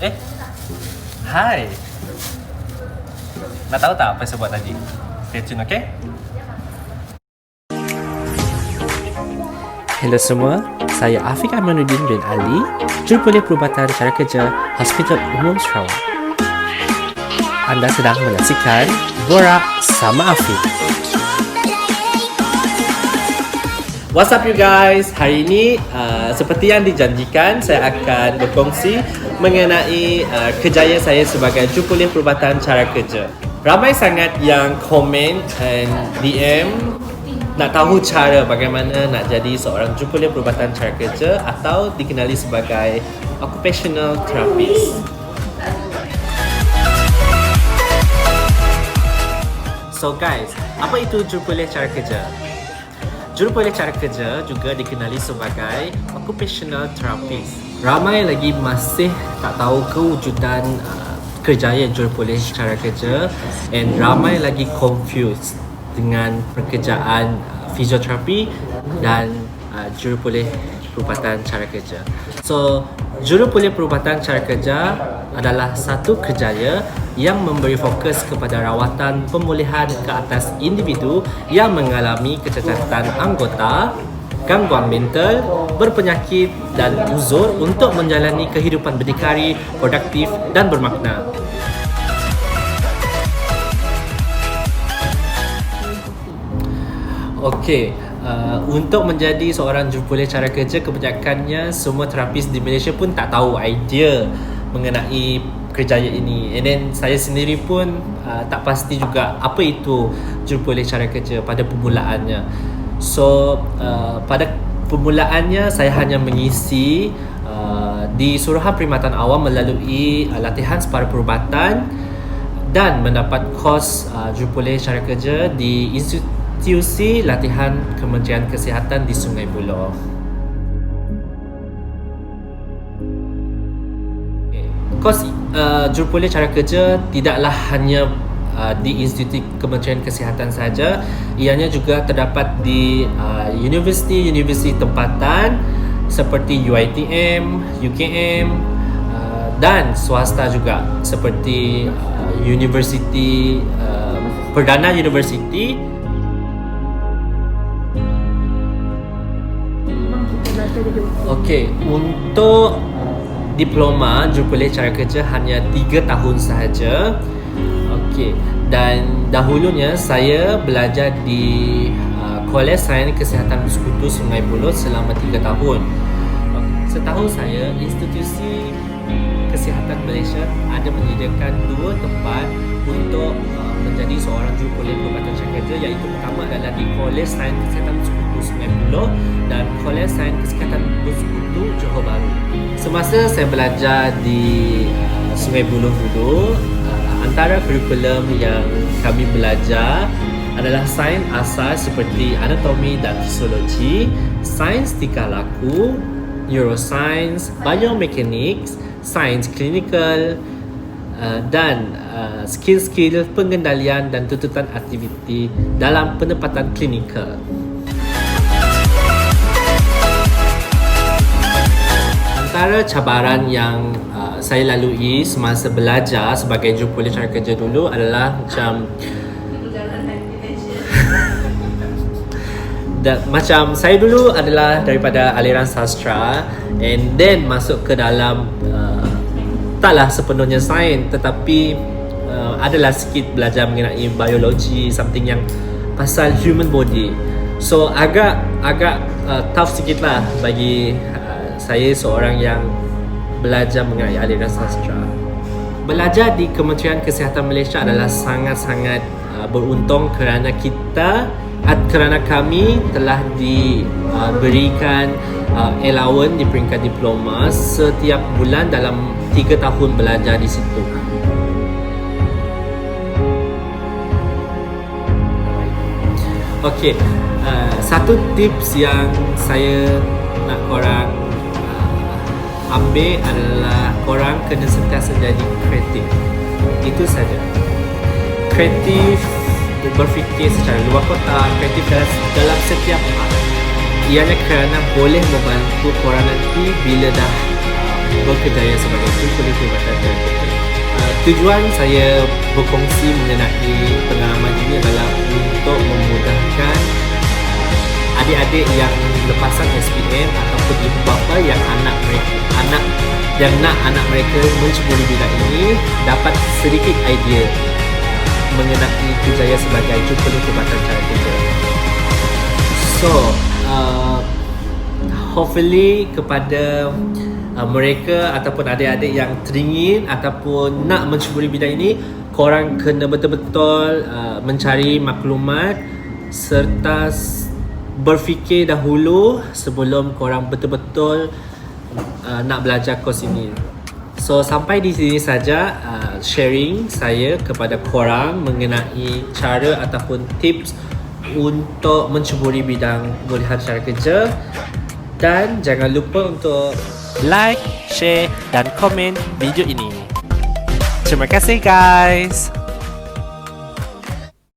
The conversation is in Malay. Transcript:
Eh, hai. Nak tahu tak apa saya buat tadi? Stay tune, okay? Hello semua, saya Afiq Amanuddin bin Ali, Jurupolis Perubatan Cara Kerja Hospital Umum Sarawak. Anda sedang menyaksikan Borak sama Afiq. What's up you guys? Hari ini seperti yang dijanjikan, saya akan berkongsi mengenai kejayaan saya sebagai Jurupolis Perubatan Cara Kerja. Ramai sangat yang komen dan DM nak tahu cara bagaimana nak jadi seorang Jurupolis Perubatan Cara Kerja atau dikenali sebagai Occupational Therapist. So guys, apa itu Jurupolis Cara Kerja? Jurupolis Cara Kerja juga dikenali sebagai Occupational Therapist. Ramai lagi masih tak tahu kewujudan kerjaya Jurupolis Cara Kerja, and ramai lagi confused dengan pekerjaan fisioterapi dan Jurupolis Perubatan Cara Kerja. So, Jurupolis Perubatan Cara Kerja adalah satu kerjaya yang memberi fokus kepada rawatan pemulihan ke atas individu yang mengalami kecacatan anggota, gangguan mental, berpenyakit dan uzur untuk menjalani kehidupan berdikari, produktif dan bermakna. Okey, untuk menjadi seorang Jurupolis Cara Kerja, kebanyakannya semua terapis di Malaysia pun tak tahu idea mengenai kerjaya ini. And then saya sendiri pun tak pasti juga apa itu Jurupolis Cara Kerja pada permulaannya. So pada permulaannya saya hanya mengisi di Suruhan Perkhidmatan Awam melalui latihan separa perubatan dan mendapat kos Jurupolis Cara Kerja di Institusi Latihan Kementerian Kesihatan di Sungai Buloh. Kos Jurupolis Cara Kerja tidaklah hanya di Institusi Kementerian Kesihatan saja, ianya juga terdapat di universiti-universiti tempatan seperti UiTM, UKM dan swasta juga seperti Universiti Perdana Universiti. Okey, untuk diploma Jurupolis Cara Kerja hanya 3 tahun sahaja. Okey, dan dahulunya saya belajar di Kolej Sains Kesihatan Bersekutu Sungai Buloh selama 3 tahun. Setahu saya, Institusi Kesihatan Malaysia ada menyediakan 2 tempat untuk menjadi seorang Jurupolis Perubatan Cara Kerja, iaitu pertama adalah di Kolej Sains Kesihatan Bersekutu Sungai Buloh dan Kolej Sains Kesihatan Bersekutu Johor Bahru. Semasa saya belajar di Sungai Buloh dulu, antara kurikulum yang kami belajar adalah sains asas seperti anatomi dan fisiologi, sains tingkah laku, neuroscience, biomechanics, sains klinikal dan skill-skill pengendalian dan tuntutan aktiviti dalam penempatan klinikal. Antara cabaran yang saya lalui semasa belajar sebagai Jurupolis Cara Kerja dulu adalah macam saya dulu adalah daripada aliran sastra, and then masuk ke dalam taklah sepenuhnya sains, tetapi adalah sikit belajar mengenai biologi, something yang pasal human body. So agak tough sikit lah bagi saya seorang yang belajar mengenai aliran sastra. Belajar di Kementerian Kesihatan Malaysia adalah sangat-sangat beruntung kerana kami telah diberikan allowance di peringkat diploma setiap bulan dalam 3 tahun belajar di situ. Okey, satu tips yang saya nak korang ambil adalah korang kena sentiasa jadi kreatif. Itu saja. Kreatif, berfikir secara luar kotak, kreatif dalam setiap hal. Ianya kerana boleh membantu korang nanti bila dah berkejayaan sebagai jurkulis perubatan cara kerja. Tujuan saya berkongsi mengenai pengalaman ini adalah untuk memudahkan adik-adik yang lepasan SPM ataupun ibu bapa yang anak mereka menceburi bidang ini dapat sedikit idea mengenai kejayaan sebagai jurkulis perubatan cara kerja. So, hopefully kepada mereka ataupun adik-adik yang teringin ataupun nak menceburi bidang ini, korang kena betul-betul mencari maklumat serta berfikir dahulu sebelum korang betul-betul nak belajar kos ini. So sampai di sini saja sharing saya kepada korang mengenai cara ataupun tips untuk menceburi bidang pemulihan cara kerja. Dan jangan lupa untuk like, share dan komen video ini. Terima kasih guys.